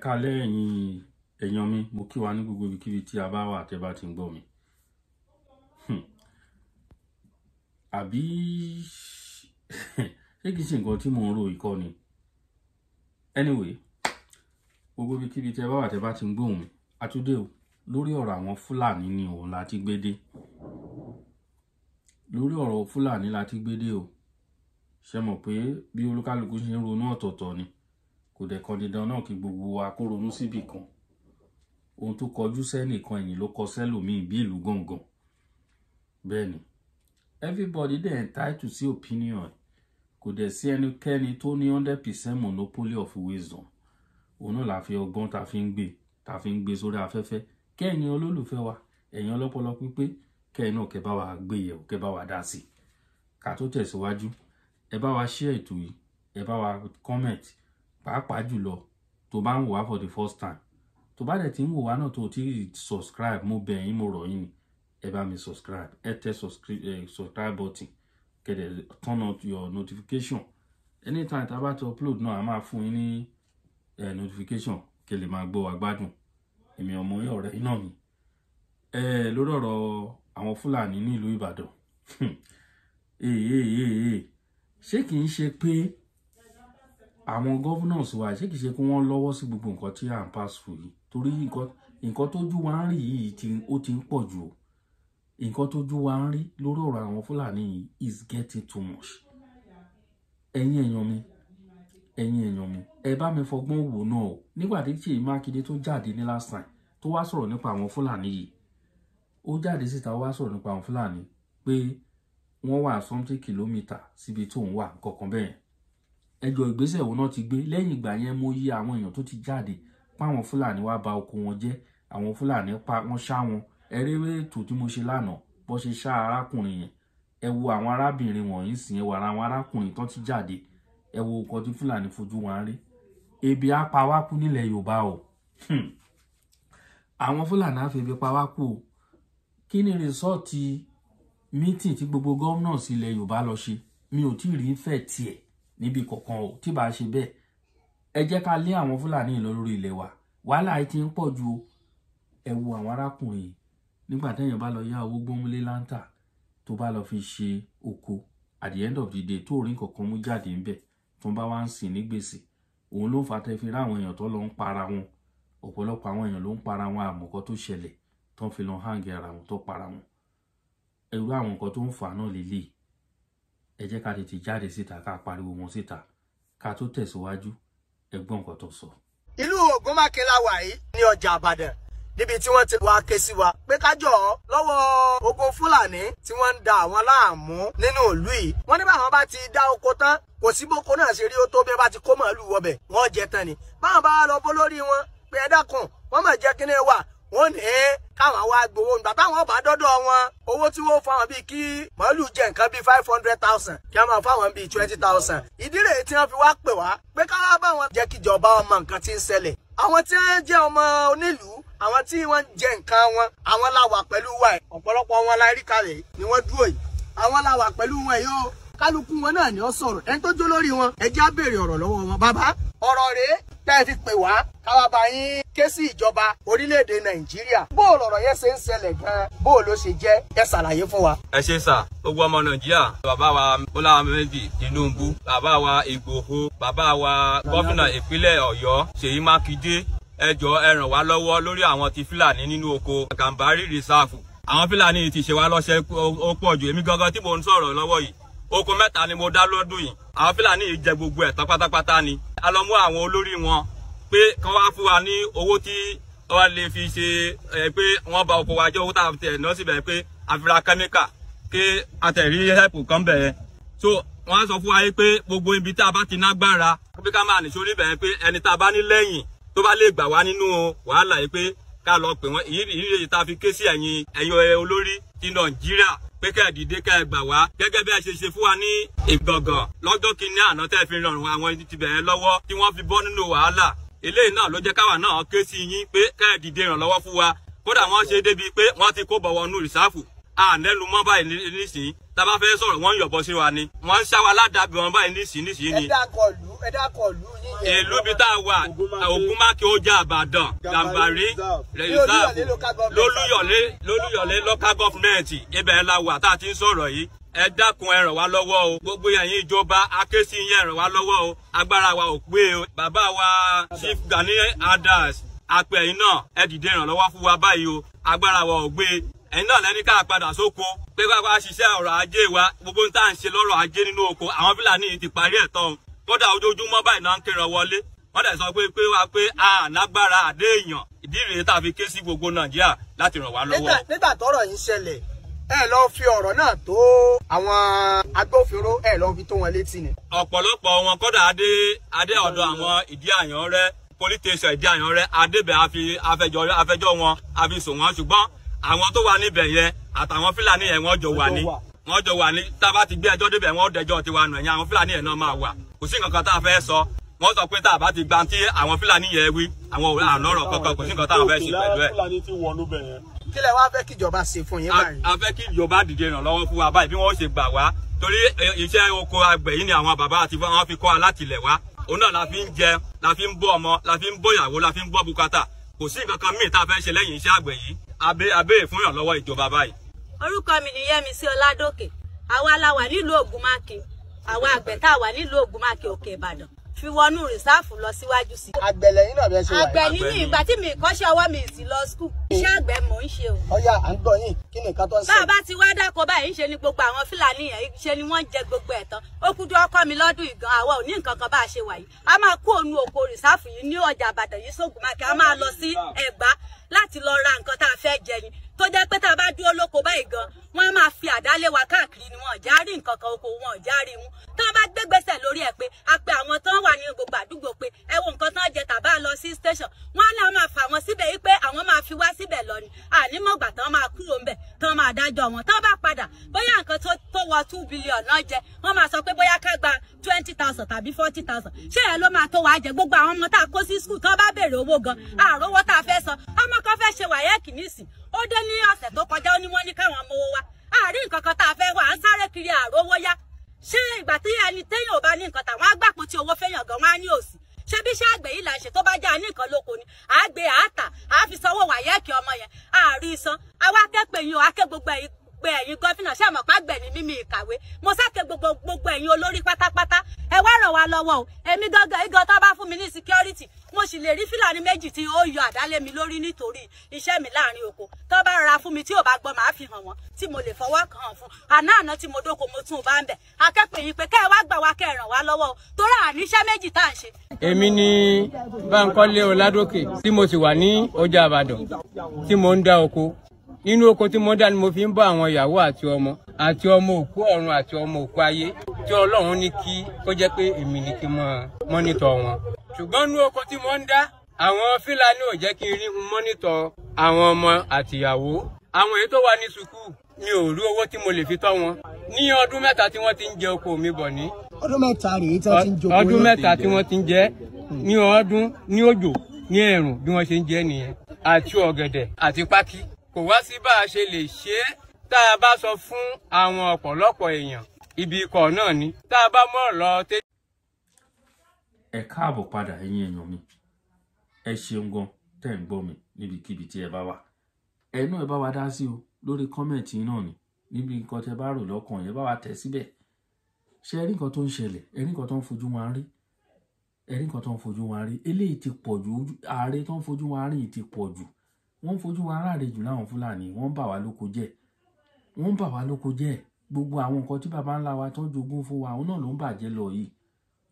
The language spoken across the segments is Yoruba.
Kálẹ̀ èèyàn mi, mo kí wa ní gbogbo ibikíbi tí a bá wà tẹ́ bá ti ń gbọ́ mi. Àbí ṣé kìí ṣe nǹkan tí mo ń rò ìkọ́ ni? Anyway, gbogbo ibikíbi tí ẹ bá wà tẹ́ bá ti ń gbóhùn mi, àtúndé o lórí ọ̀rọ̀ àwọn Fúlàní ni òun láti gbé dé. Lórí ọ̀rọ̀ Fúlàní láti gbé dé o. Ṣé mọ̀ pé bí olúkálùkù ṣe ń ronú ọ̀tọ̀ọ̀tọ̀ ni, kò dẹ̀ kan dandan náà kí gbogbo wa kó ronú síbì kan. Ohun tó kọjú sẹ́nìkan ẹ̀yìn ló kọ sẹ́lòmíì bí ìlú gángan. Bẹ́ẹ̀ ni, everybody dey entitled sí opinion. Kò dẹ̀ sí ẹnikẹ́ni tó ní 100% monopoly of wisdom. Òun náà la fi ọgbọ́n ta fi ń gbé sórí afẹ́fẹ́. Kẹ́yìn olólùfẹ́ wa, ẹ̀yin ọlọ́pọlọ pípé, kẹ́yìn náà kẹ́ bá wa gbé yẹ̀wò, kẹ́ bá wa dá sí. Ká tó tẹ̀síwájú, ẹ bá wa share ètò yìí, ẹ bá wa comment, pàápàá jùlọ tó bá ń wò wá for the first time. Tó bá dẹ̀ tí ń wò wá náà tó ti subscribe, mo bẹ̀ yín, mo rọ̀ yín ni, ẹ bá mi subscribe, ẹ tẹ subscribe button, kẹ́dẹ̀ turn on your notification. Anytime tá bá ti upload náà, a máa fún yín ní notification kẹ́ lè máa gbọ́ wa gbádùn. Èmi ọmọ yín ọ̀rẹ́ iná mi. Lórí ọ̀rọ̀ àwọn Fúlàní ní ìlú Ìbàdàn. Ṣé kìí ṣe pé àwọn governors wa, ṣé kìí ṣe pé wọ́n lọ́wọ́ sí gbogbo nǹkan tí à ń pass through yìí? Torí nǹkan tójú wa ń rí yìí ó ti ń pọ̀ jù o. Nǹkan tójú wa ń rí lórí ọ̀rọ̀ àwọn Fúlàní yìí is getting too much. Ẹ̀yin èèyàn mi, ẹ bá mi fọgbọ́n wò náà o. Nígbà tí Ṣèyí Mákindé tó jáde ní last time tó wá sọ̀rọ̀ nípa àwọn Fúlàní yìí, ó jáde síta wá sọ̀rọ̀ nípa àwọn Fúlàní pé wọ́n wà something kilometer síbi tó ń wà kankan bẹ́ẹ̀. Ẹjọ́ ìgbésẹ̀ wo náà ti gbé lẹ́yìn ìgbà yẹn? Mo yí àwọn èèyàn tó ti jáde páwọn Fúlàní wá ba oko wọn jẹ́, àwọn Fúlàní pa wọ́n ṣá wọn. Ẹrẹ́wé ètò tí mo ṣe lánàá bó ṣe ṣá arákùnrin yẹn, ẹ wo àwọn arábìnrin wọ̀nyí sìn, ẹ wo ara àwọn arákùnrin tó ti jáde, ẹ wo nǹkan tí Fúlàní fojú wọn rí. Ebi á pa wá kú nílẹ̀ Yorùbá o. Àwọn Fúlàní á fi ebi pa wá kú o. Kí ni rìsọ́ọ̀tì meeting tí gbogbo governors ilẹ̀ Yorùbá lọ ṣe? Mi ò tí ì rí fẹ́ tiẹ̀ níbi kankan o. Tí bá ṣe bẹ́ẹ̀, ẹ jẹ́ ká lé àwọn Fúlàní lọ lórí ilẹ̀ wa. Wàhálà yìí ti ń pọ̀ ju o. Ẹ wo àwọn arákùnrin yìí, nígbà téèyàn bá lọ yá owó gbómúlé láńtà tó bá lọ fi ṣe oko, at the end of the day tó rí nǹkan mú jáde ń bẹ̀ tó bá wá ń sìn ní gbèsè. Òun ló fà tẹ́ fi ráwọn èèyàn tó lọ ń para wọn. Ọ̀pọ̀lọpọ̀ àwọn èèyàn ló ń para wọn, àmọ̀kọ́ tó ṣẹlẹ̀ tó ń fi lọ hang ara wọn tó para wọn. Irú àwọn nǹkan tó ń fà náà lélẹ̀. Ẹ jẹ́ ká tètè jáde síta ká pariwo wọn síta. Ká tó tẹ̀síwájú, ẹ gbọ́ nǹkan tó sọ. Ìlú Ògúnmákin la wà yìí ní ọjà Ìbàdàn, níbi tí wọ́n ti wá ké sí wa pé kájọ lọ́wọ́ ogun Fúlàní tí wọ́n ń da àwọn láàmú nínú ìlú yìí. Wọ́n ní báwọn bá ti dá oko tán, kò sí boko náà ṣe rí ó tó bí wọ́n bá ti kó màálù wọbẹ̀, wọ́n jẹ tán ni. Báwọn bá lọ bó lórí wọn pé ẹ dákun, wọ́n máa jẹ́ kíní wà, wọ́n ní káwọn wá gbowó. Nígbà táwọn bá dọ́dọ̀ wọn, owó tí wọ́n fáwọn bíi kí màálù jẹ nǹkan bíi 500,000 kí wọ́n máa fáwọn bíi 20,000. Ìdí rèé tí wọ́n fi wá pè wá pé káwá bá wọn jẹ́ kíjọba ọmọ nǹkan tí ń ṣẹlẹ̀. Àwọn tí wọ́n jẹ́ ọmọ onílùú, àwọn tí wọ́n jẹ nǹkan wọn, àwọn la wà pẹ̀lú wa ẹ̀. Ọ̀pọ̀lọpọ̀ wọn la rí kalẹ̀ ni wọ́n dúró yìí. Àwọn la wà pẹ̀lú wọn yìí o. Kálukú wọn náà ni ó sọ̀rọ̀. Ẹni tó jó lórí wọn, ẹ jẹ́ á béèrè ọ̀rọ̀ lọ́wọ́ wọn. Bàbá, ọ̀rọ̀ rèé tẹ́ ẹ fi pè wá káwá bá yín ké sí ìjọba orílẹ̀-èdè Nàìjíríà. Bó lọ̀rọ̀ yẹn ṣe ń ṣẹlẹ̀ gan-an, bó ló ṣe jẹ́, ẹ ṣàlàyé fún wa. Ẹ ṣé sà, gbogbo ọmọ Nàìjíríà, bàbá wa Bọ́lá Ahmed Tinubu, bàbá wa Ìgbòho, bàbá wa gómìnà ìpínlẹ̀ Ọ̀yọ́ Ṣèyí Mákindé, ẹ jọ̀ọ́ ẹ ràn wá lọ́wọ́ lórí àwọn ti Fúlàní nínú oko Gàmbàrí Reserve. Àwọn Fúlàní ti ṣe wá lọ́ṣẹ́ ó pọ̀ jù. Èmi gangan tí mo ń sọ̀rọ̀ lọ́wọ́ yìí, oko 3 ni mo dá lọ́dún yìí. Àwọn Fúlàní yìí jẹ gbogbo ẹ̀ pátápátá ni. A lọ mú àwọn olórí wọn pé kán wá fún wa ní owó tí wọ́n lè fi ṣe pé wọ́n bà oko wa jẹ́, owó tá a tẹ̀ náà síbẹ̀ pé a fi ra kẹ́míkà kí a tẹ̀ rí help kan bẹ̀rẹ̀. So wọ́n sọ fún wa pé gbogbo ibi tá a bá ti nágbára pé ká máa nìṣó níbẹ̀ pé ẹni tá a bá ní lẹ́yìn tó bá lè gbà wá nínú wàhálà yìí pé ká lọ pè wọ́n. Ìyí tá a fi ké sí ẹ̀yin olórí ti Nàìjíríà pé kẹ́ ẹ dìde kẹ́ ẹ gbà wá, gẹ́gẹ́ bí ẹ ṣe fún wa ní Ìgbọ̀ngàn lọ́jọ́ kìíní àná tẹ́ fi ràn àwọn ti bẹ̀rẹ̀ lọ́wọ́ tí wọ́n fi bọ́ nínú wàhálà. Eléyìí náà ló jẹ́ káwa náà ké sí yín pé kẹ́ ẹ dìde ìrànlọ́wọ́ fún wa. Kódà wọ́n ṣe débi pé wọ́n ti kó bọ̀wọ̀ nù rìsáàfù. Ànẹ́lu mọ́ báyìí nísìnyí, tá a bá fẹ́ sọ̀rọ̀ wọ́n ń yọ̀bọ sí wa ni. Wọ́n ń ṣá wa ládàá bí wọn báyìí nísìnyí ni. Ẹ dákọ̀ lù yín. ìlú bí tá a wà Ògúnmáke ó jẹ́ Ìbàdàn Gàmbàrí reserve lólúyọ̀lé local government ibẹ̀ la wà tá a ti ń sọ̀rọ̀ yìí ẹ dákun ẹ ràn wá lọ́wọ́ o gbogbo ẹ̀yin ìjọba akéésí yẹn ràn wá lọ́wọ́ o agbára wa ò pé o bàbá wa Chief Gani Adams àpẹ ẹ̀yin náà ẹ dìde ìrànlọ́wọ́ fún wa báyìí o agbára wa ò gbé ẹ̀yin náà lẹ́ni ká padà sóko pé wá ṣiṣẹ́ ọ̀rọ̀ ajé wa gbogbo ń tà ń ṣe lọ́rọ̀ ajé nínú oko àwọn Fúlàní ti parí ẹ̀ tán kódà ojoojúmọ́ báyìí náà ń kéran wọlé wọ́n dẹ̀ sọ pé lágbára àdé èèyàn ìdí rèé tá a fi ké sí gbogbo Nàìjíríà láti ràn wá lọ́wọ́. nígbà tọ́rọ̀ yìí ṣẹlẹ̀ ẹ lọ fi ọ̀rọ̀ náà tó àwọn agbófinró ẹ lọ fi tó wọn létí ni. ọ̀pọ̀lọpọ̀ wọn kódà adé ọ̀dọ̀ àwọn ìdí àyànrẹ́ police station ìdí àyànrẹ́ adébẹ̀ afẹjọ́ wọn àfi sùn wọn ṣùgbọ́n àwọn tó wà níbẹ̀ yẹn àtàwọn Fúlàní yẹn wọ́n jọ wà ní tá a bá ti gbé ẹjọ́ débẹ̀ wọ́n dẹjọ́ tiwa nù ẹ̀yìn àwọn Fúlàní yẹn náà máa wà kò sí nǹkan kan tá a fẹ́ sọ wọ́n sọ pé tá a bá ti gba tí àwọn Fúlàní yẹn wí àwọn àlọ́rọ̀ kankan kò sí nǹkan tá a fẹ́ ṣe pẹ̀lú ẹ̀. kí lẹ wá fẹ́ kíjọba ṣe fún yín báyìí. a fẹ́ kí ìjọba dìde ìrànlọ́wọ́ fún wa báyìí bí wọ́n ṣe gbà wá torí iṣẹ́ oko àgbẹ̀ yìí ni àwọn bàbá àti wọn fi kọ́ alátìlẹ̀ wá òun náà la fi ń jẹ la fi ń bọ́ ọmọ la fi ń bọ́ ìyàwó la fi ń bọ́ bùkátà kò sí nǹkan kan míì tá a fẹ́ ṣe lẹ́yìn iṣẹ́ àgbẹ̀ yìí abẹ́ fún ìrànlọ́wọ́ ìjọba báyìí. orúkọ mi ni Yẹ́misí Ọládòkè àwa la wà nílùú Ògúnmáke àwa àgbẹ̀ tá a wà nílùú Ògúnmáke Òkè Ìbàdàn fi wọnú rìsáàfù lọ síwájú sí. àgbẹ̀ lẹ́yìn náà bẹ́ẹ̀ ṣe wà. àgbẹ̀ ní ìgbà tí mi kọ́ṣẹ́ ọwọ́ mi sì lọ skul iṣẹ́ àgbẹ̀ mò ń ṣe o. ọ̀yá à ń gbọ́ yín kí ni nǹkan tó ń ṣe. bá a bá ti wá dáko báyìí ṣe ni gbogbo àwọn Fúlàní yẹn ṣe ni wọ́n ń jẹ gbogbo ẹ̀ tán ó kú dé ọkọ mi lọ́dún ìgan àwa ò ní nǹkan kan bá a ṣe wà yìí a máa kó òun oko rìsáàfù yìí ní ọjà Ìbàdàn yìí s'Ògúnmáke a máa lọ sí Ẹ̀gbá láti lọ ra nǹkan tá a fẹ́ jẹ ni tó jẹ́ pé tá a bá dúró lóko báyìí gan wọ́n á máa fi àdá lé wa káàkiri ni wọ́n ò já rí nǹkan kan oko wọn ò já rí mú tá a bá gbégbèsè lórí ẹ̀ pé a pe àwọn tán wà ní gbogbo àdúgbò pé ẹ wo nǹkan tán jẹ tàbá lọ sí station wọ́n á náà máa fà wọ́n síbẹ̀ yìí pé àwọn máa fi wá síbẹ̀ lọ ni ànímọ̀gbà tán máa kúrò ńbẹ̀ tán máa dájọ́ wọn tán bá padà bóyá nǹkan tó wọ 2 billion náà jẹ wọ́n máa sọ pé bóyá ká gba 20,000 tàbí 40,000 ṣé ẹ ló máa tó wàá jẹ gbogbo àwọn ọmọ tá a kó sí skul tán bá béèrè owó gan àròwọ́ tá a fẹ́ san ọmọ kan fẹ́ ṣe wáyẹ́ẹ̀kì nísìn ó dé ní ọ̀sẹ̀ tó kọjá ó ní wọ́n ní káwọn mowó wá àárín nǹkan kan tá a fẹ́ wà á ń sáré kiri àròwọ́ yá ṣé ìgbà tí ẹni téèyàn ò bá ní nǹkan tàwọn àgbàpọ̀ tí owó fẹ́yàn gan wá ní òsì ṣé bí iṣẹ́ àgbẹ̀ yìí là ń ṣe tó bá já ní nǹkan lóko ni àgbẹ̀ àátà àáfi sanwó wáyẹ́ẹ̀kì ọmọ yẹn àárín san àwa akẹ́pẹ́ yín o akẹ́ gbogbo ẹ̀yin pé ẹ̀yin gọ́fìnà ṣé àmọ̀ pàgbẹ̀ ní mímí ìkàwé mo sáké gbogbo ẹ̀yin olórí pátápátá ẹ wá ràn wá lọ́wọ́ o èmi gangan igan tó bá fún mi ní security mo sì lè rí Fúlàní méjì tí ó yọ àdálé mi lórí nítorí iṣẹ́ mi láàrin oko tó bá rọra fún mi tí ò bá gbọ́ màá fi hàn wọ́n tí mo lè fọwọ́ kàn án fún àná tí mo dóko mo tún bá ń bẹ̀ akẹ́pẹ́ yín pé kẹ́ ẹ wá gbà wá kẹ́ ẹ ràn wá lọ́wọ́ o torí àníṣẹ́ méjì tá à ń ṣe. èmi ni Bánkọ́lé Ọládòkè tí mo sì wà ní ọjà Ìbàdàn tí mo ń dá oko nínú oko tí mo dá ni mo fi ń bọ́ àwọn ìyàwó àti ọmọ òkú ọ̀run àti ọmọ òkú ayé tí Ọlọ́run ní kí ó jẹ́ pé èmi ni kí n mọ́nítọ̀ wọn. ṣùgbọ́n nínú oko tí mo ń dá àwọn Fúlàní ò jẹ́ kí n rí mọ́nítọ̀ àwọn ọmọ àtìyàwó. àwọn èyí tó wà ní sùkúù mi ò rí owó tí mo lè fi tọ́ wọn. ní ọdún mẹ́ta tí wọ́n ti ń jẹ oko mi bọ̀ ní. ọdún mẹ́ta rèé tí wọ́n ti ń jókòó. ọdún mẹ́ta tí wọ́n ti ń jẹ ní ọdún ní òjò ní ẹ̀rùn bí wọ́n ṣe ń jẹ nìyẹn àti ọ̀gẹ̀dẹ̀ àti pákí. kò wá sí bá a ṣe lè ṣe é tá a bá sọ fún àwọn ọ̀pọ̀lọpọ̀ èèyàn ibi ikọ̀ náà ni tá a bá mọ̀ lọ tẹ́. ẹ káàbọ̀ padà ẹ̀yin èèyàn mi ẹ ṣeun gan tẹ́ ń gbọ́ mi níbikíbi tí ẹ bá wà ẹnu ẹ bá wa dá sí o lórí kọ́mẹ̀ntì náà ni níbi nǹkan tẹ́ bá rò lọ́kàn yẹn bá wa tẹ̀ síbẹ̀ ṣé ẹ rí nǹkan tó ń ṣẹlẹ̀ ẹ rí nǹkan tó ń fojú wa rí ẹ rí nǹkan tó ń fojú wa rí eléyìí ti pọ̀ jù ààrẹ tó ń fojú wa rí ti pọ̀ jù wọ́n ń fojú wa ráre jù láwọn Fúlàní wọ́n ń bà wá lóko jẹ́ gbogbo àwọn nǹkan tí baba ńlá wa tó ń jogún fún wa òun náà ló ń bàjẹ́ lọ yìí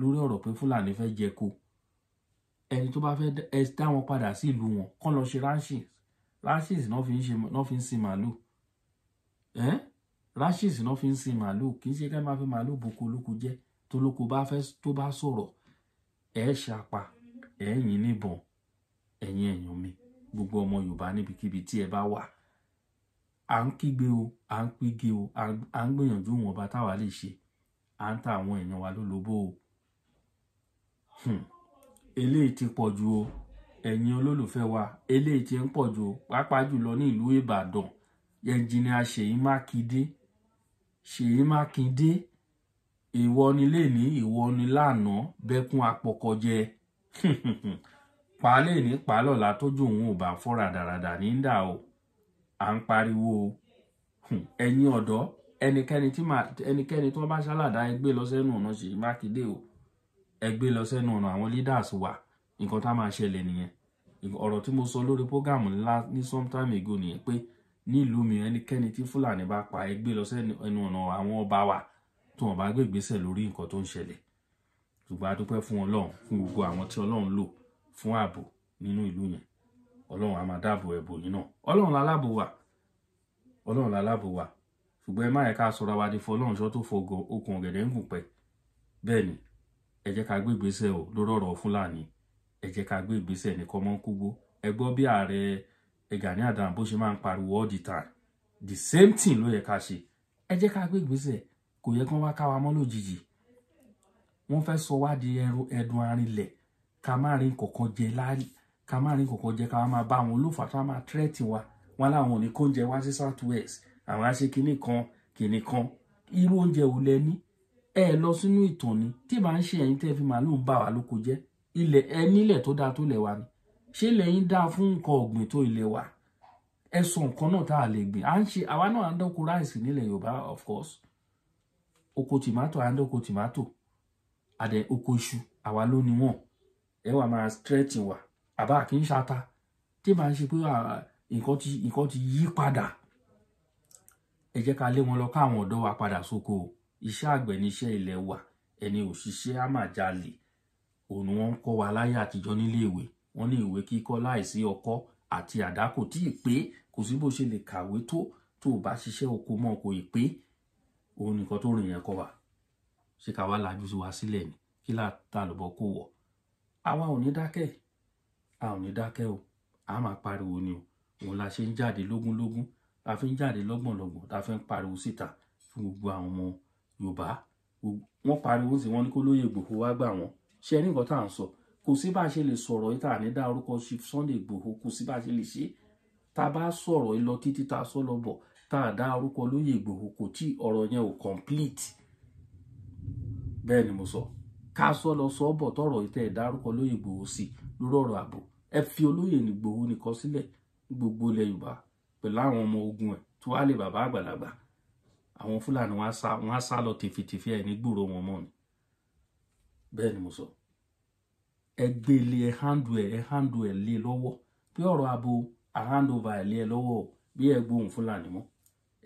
lórí ọ̀rọ̀ pé Fúlàní fẹ́ jẹ ko ẹni tó bá fẹ́ dá wọn padà sí ìlú wọn kán lọ ṣe ranches náà fi ń sin màálù ranches náà fi ń sin màálù kì í ṣe ká máa fi màálù boko olóko jẹ́ tó lóko tó bá sọ̀rọ̀ ẹ̀ ṣapa ẹ̀yìn níbọn ẹ̀yin èèyàn mi gbogbo ọmọ Yorùbá níbikíbi tí ẹ bá wà à ń kígbe o à ń pígé o à ń gbìyànjú wọn bá táwa lè ṣe à ń ta àwọn èèyàn wa lólobó o eléyìí ti pọ̀ jù o ẹ̀yin olólùfẹ́ wa eléyìí ti ń pọ̀ jù o pàápàá jùlọ ní ìlú Ìbàdàn ẹnjìnìà Ṣèyí Mákindé ìwọ ni lẹ́ni ìwọ ni lánàá bẹ́kún apọkọjẹ pa lẹ́ni pa lọ́la tójú òun ò bá fọ́ra dáradára ní dà o à ń pariwo ẹ̀yin ọ̀dọ́ ẹnikẹ́ni tó bá ṣálàdá ẹgbẹ́ lọ sẹ́nu ọ̀nà Ṣèyí Mákindé o ẹgbẹ́ lọ sẹ́nu ọ̀nà àwọn leaders wa nǹkan tá máa ṣẹlẹ̀ nìyẹn ọ̀rọ̀ tí mo sọ lórí program ńlá ní sometime ago nìyẹn pé nílùú mi ẹnikẹ́ni tí Fúlàní bá pa ẹgbẹ́ lọ sẹ́nu ọ̀nà àwọn ọba wa tó wọn bá gbé ìgbésẹ̀ lórí nǹkan tó ń ṣẹlẹ̀ ṣùgbọ́n a dúpẹ́ fún Ọlọ́run fún gbogbo àwọn tí Ọlọ́run lò fún ààbò nínú ìlú yẹn Ọlọ́run á máa dáàbò ẹ̀bò yín náà Ọlọ́run lálábò wa ṣùgbọ́n ẹ má yẹ ká sọ̀rọ̀ wa di fọlọ́run ṣọ́ tó fọgọ okùn ọ̀gẹ̀dẹ̀ ń gùn pẹ́ bẹ́ẹ̀ ni ẹ jẹ́ ká gbé ìgbésẹ̀ o lórí ọ̀rọ̀ Fúlàní ẹ jẹ́ ká gbé ìgbésẹ̀ ní kọ́mọ́nkúgbó ẹ gbọ́ bí ààrẹ Gani Adams bó ṣe máa ń pariwo all the time the same thing ló yẹ ká ṣe ẹ jẹ́ ká gbé ìgbésẹ̀ kò yẹ kán wá ká wa mọ́ lójijì wọ́n fẹ́ sọ wá di ẹdun arinlẹ̀ ká má rí nǹkankan jẹ ká máa bá wọn olófà tó máa tírẹ́tì wa wọn láwọn ò ní kó oúnjẹ wá sí South West àwọn á ṣe kinní kan irú oúnjẹ ò lẹ ní ẹ lọ sínú ìtàn ni tí bá ń ṣe ẹ̀yin tẹ́ fi màálù ń bà wá lóko jẹ́ ilẹ̀ ẹ nílẹ̀ tó dáa tó lẹ̀ wa ni ṣé ilẹ̀ yín dáa fún nǹkan ọ̀gbìn tó ilẹ̀ wa ẹ sọ nǹkan náà tá a lè gbìn à ń ṣe àwa náà à ń dọ́kọ̀ ráìsì nílẹ̀ Yorùbá of course oko tìmátò à ń dọ́kọ̀ tìmátò àdẹ oko iṣu àwa ló ní wọn ẹ wà máa stretching wa àbá kì í ṣata tí bá ń ṣe pé nǹkan ti yí padà ẹ jẹ́ ká lé wọn lọ káwọn ọ̀dọ́ wa padà sóko iṣẹ́ àgbẹ̀ níṣẹ́ ilẹ̀ wa ẹni òṣìṣẹ́ á máa jalè òun ni wọ́n ń kọ́ wa láyé àtijọ́ nílé ìwé wọ́n ní ìwé kíkọ́ láìsí ọkọ́ àti àdá kò tí ì pé kò sí bó ṣe lè kàwé tó o bá ṣiṣẹ́ oko mọ́ kò ì pé òun nìkan tó rìn yẹn kọ́ wa ṣé ká wá lajú sí wa sílẹ̀ ni kí láta lọ́bọ̀ kó wọ̀ àwa ò ní dákẹ́ o a máa pariwo ni o òun la ṣe ń jáde lógúnlógún la fi ń jáde lọ́gbọ̀nlọ́gbọ̀n la fi ń pariwo síta fún gbogbo àwọn ọmọ Yorùbá wọ́n pariwo sí wọn ní kó lóye Ìgbòho wá gbà wọ́n ṣe ní nǹkan tá à ń sọ kò sí bá a ṣe lè sọ̀rọ̀ yìí tá à ní dá orúkọ Chief Sunday Ìgbòho kò sí bá a ṣe lè ṣe tá a bá sọ̀rọ̀ yìí lọ títí tá a sọ lọ bọ̀ tá a dá orúkọ lóye Ìgbòho kò tí ọ̀rọ̀ yẹn ò complete bẹ́ẹ̀ ni mo sọ ká sọ lọ sọ bọ̀ tọ̀rọ̀ yìí tẹ́ ẹ̀ dá orúkọ lóye Ìgbòho sí lórí ọ̀rọ̀ ààbò ẹ fi olóyè Ìgbòho nìkan sílẹ̀ gbogbo ilẹ̀ Yorùbá pẹ̀lú àwọn ọmọ ogun ẹ̀ tó wá lè bàbá àgbàlagbà àwọn Fúlàní wọn á sá lọ tìfìtìfì ẹ̀ ní gbúrò wọn mọ́ ni bẹ́ẹ̀ ni mo sọ ẹ gbé lé ẹ handle ẹ lé lọ́wọ́ bí ọ̀rọ̀ abo handover ẹ lé ẹ lọ́wọ́ bí ẹ gbóhùn Fúlàní mọ́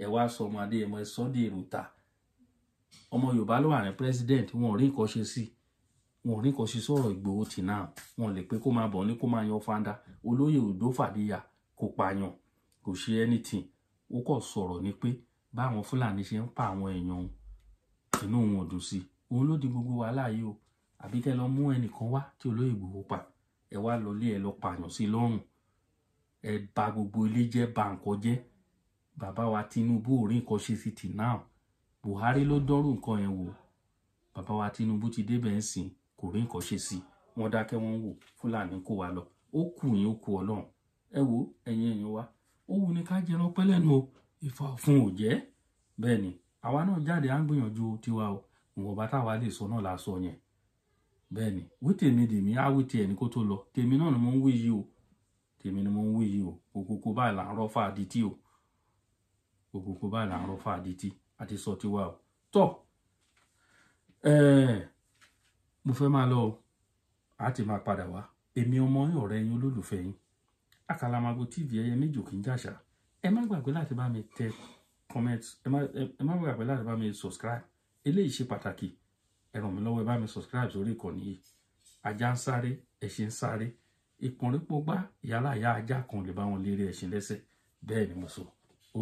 ẹ wá sọ ọmọ Adéyẹmọ ẹ sọ́ dé èrò ta ọmọ Yorùbá ló wà ní president wọn ò rí nǹkan ṣe sí wọn ò ní kọ́ sí sọ̀rọ̀ Ìgbòho tì náà wọn lè pé kó máa bọ̀ ní kó máa yan fanda olóyè Odò Fàdíyà kò pààyàn kò ṣe anything ó kọ̀ sọ̀rọ̀ ni pé báwọn Fúlàní ṣe ń pa àwọn èèyàn inú wọn ò dùn sí òun ló di gbogbo wàhálà yìí o àbí kẹ́ lọ mú ẹnìkan wá tí olóyè Ìgbòho pa ẹ wá lọ lé ẹ lọ pààyàn sí lọ́rùn ẹ bà gbogbo ilé jẹ́ bà nǹkan jẹ́ bàbá wa Tinubu ò rí nǹkan ṣe sí tì náà Buhari ló dọ́rù nǹkan yẹn wò bàbá wa Tinubu ti débẹ̀ ń sìn kò rí nǹkan ṣe sí wọ́n dákẹ́ wọ́n wò Fúlàní kó wa lọ ó kù yín ó kù Ọlọ́run ẹ wo ẹ̀yin èèyàn wa ó wù ní ká jẹran pẹ́lẹ́nu o ìfà fún ò jẹ́ bẹ́ẹ̀ ni àwa náà jáde à ń gbìyànjú tiwa o ìwọ̀nba táwa lè sọ náà la sọ yẹn bẹ́ẹ̀ ni wí tèmi dèmí á wí tiẹ̀ ní kó tó lọ tèmi náà ni mo ń wí yìí o tèmi ni mo ń wí yìí o òkòkò báyìí là ń rọ́ fàdítì o òkòkò báyìí là ń rọ́ fàdítì àti sọ tiwa o tọ́ mo fẹ́ máa lọ a ti máa padà wá èmi ọmọ yín ọ̀rẹ́ yín olólùfẹ́ yín Àkàlàmàgbò TV ẹyẹ méjì kì í jàṣà ẹ má gbàgbé láti bá mi tẹ comment ẹ má gbàgbé láti bá mi subscribe eléyìí ṣe pàtàkì ẹ ràn mí lọ́wọ́ ẹ bá mi subscribe sórí ìkànnì yìí ajá ń sáré ẹṣin ń sáré ìpọ̀nrípọ̀ gbá ìyálà ìyá ajá kan lè bá wọn lérí ẹṣin lẹ́sẹ̀ bẹ́ẹ̀ ni mo sọ ó